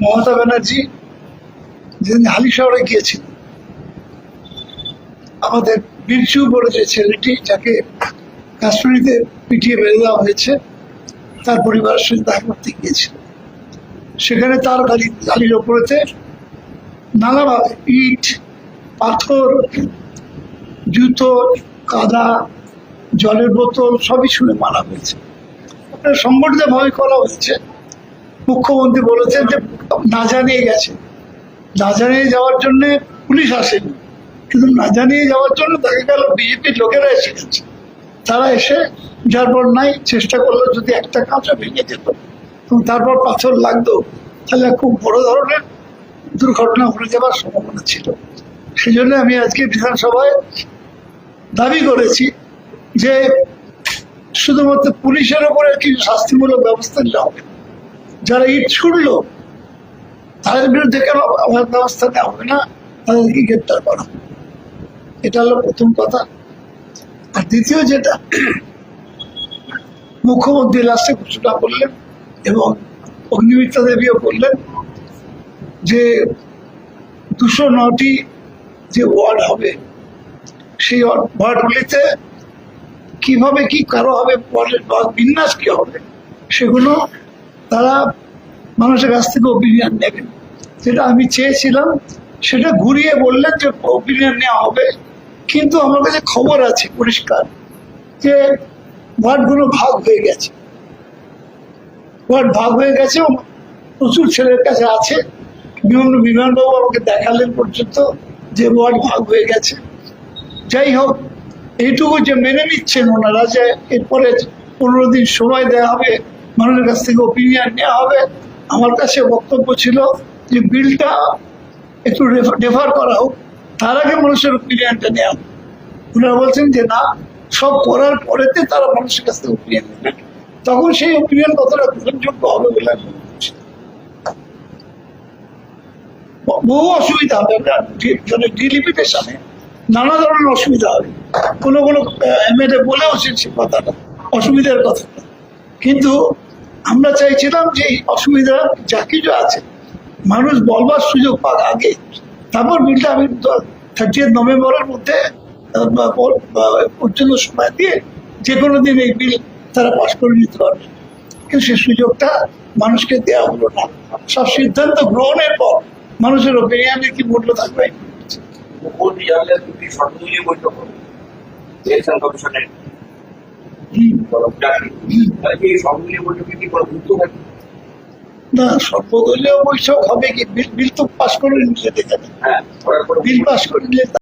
মমতা ব্যানার্জি যেদিন হালিশহরে গিয়েছিল, আমাদের বিরজু বলে যে ছেলেটি যাকে কাশ্মীরিতে পিটিয়ে মেরে দেওয়া হয়েছে, তার পরিবারের সঙ্গে দেখা করতে গিয়েছিল। সেখানে তার গাড়ির ওপরেতে নানাভাবে ইট, পাথর, জুতো, কাদা, জলের বোতল সবই ছুঁড়ে মারা হয়েছে। সংগঠিতভাবে করা হয়েছে। মুখ্যমন্ত্রী বলেছেন যে না জানিয়ে গেছে, না জানিয়ে যাওয়ার জন্য পুলিশ আসেনি, কিন্তু না জানিয়ে যাওয়ার জন্য দেখা গেল বিজেপির লোকেরা এসে গেছে। তারা এসে যার পর নাই চেষ্টা করলো যদি একটা কাঁচা ভেঙে যেত এবং তারপর পাথর লাগতো, তাহলে খুব বড় ধরনের দুর্ঘটনা ঘটে যাওয়ার সম্ভাবনা ছিল। সেই জন্য আমি আজকে বিধানসভায় দাবি করেছি যে শুধুমাত্র পুলিশের ওপরে কিছু শাস্তিমূলক ব্যবস্থা নিলে হবে, যারা ইট ছুড়লো তাদের বিরুদ্ধে কেন ব্যবস্থা নেওয়া হবে না, তাদেরকে গ্রেপ্তার করা। এটা হলো প্রথম কথা। আর দ্বিতীয় যেটা, মুখ্যমন্ত্রী লাস্টে ঘোষণা করলেন এবং অগ্নিমিত্রা দেবীও বললেন যে 209টি যে ওয়ার্ড হবে, সেই ওয়ার্ডগুলিতে কিভাবে কি কারো হবে, বিন্যাস কি হবে, সেগুলো তারা মানুষের কাছ থেকে ওপিনিয়ন নেবেন। যেটা আমি চেয়েছিলাম সেটা ঘুরিয়ে বললেন যে ওপিনিয়ন নেওয়া হবে, কিন্তু আমার কাছে খবর আছে পরিষ্কার যে ওয়ার্ডগুলো ভাগ হয়ে গেছে। ওয়ার্ড ভাগ হয়ে গেছে, প্রচুর ছেলের কাছে আছে। বিমানবাবু আমাকে দেখালেন পর্যন্ত যে ওয়ার্ড ভাগ হয়ে গেছে। যাই হোক, এইটুকু যে মেনে নিচ্ছেন ওনারা যে এরপরে 15 দিন সময় দেওয়া হবে, মানুষের কাছ থেকে ওপিনিয়ন নেওয়া হবে। আমার কাছে বক্তব্য ছিল যে বিলটা একটু রেফার করা হোক, তার আগে মানুষের ওপিনিয়নটা নেওয়া হোক। ওনারা বলছেন যে না, সব করার পরেতে তারা মানুষের কাছ থেকে ওপিনিয়ন নেবেন, তখন সেই ওপিনিয়ন কতটা গ্রহণযোগ্য হবে বলে আমি মনে করছি। বহু অসুবিধা হবে, ডিলিমিটেশনে নানা ধরনের অসুবিধা হবে। কোনো এমএলএ বলেও সে কথাটা অসুবিধার কথা, কিন্তু আমরা চাইছিলাম যে এই অসুবিধা যা কিছু আছে মানুষ বলবার সুযোগ পাক আগে, তারপর বিলটা আমি 30 নভেম্বরের মধ্যে পর্যন্ত সময় দিয়ে যে কোনো দিন এই বিল তারা পাশ করে নিতে পারবে। কিন্তু সে সুযোগটা মানুষকে দেওয়া হলো না। সব সিদ্ধান্ত গ্রহণের পর মানুষের ওপিনিয়নে কি মূল্য থাকবে। না, সর্বদলীয় বৈঠক হবে কি? বিল তো পাশ করে নিলে, বিল পাশ করে নিলে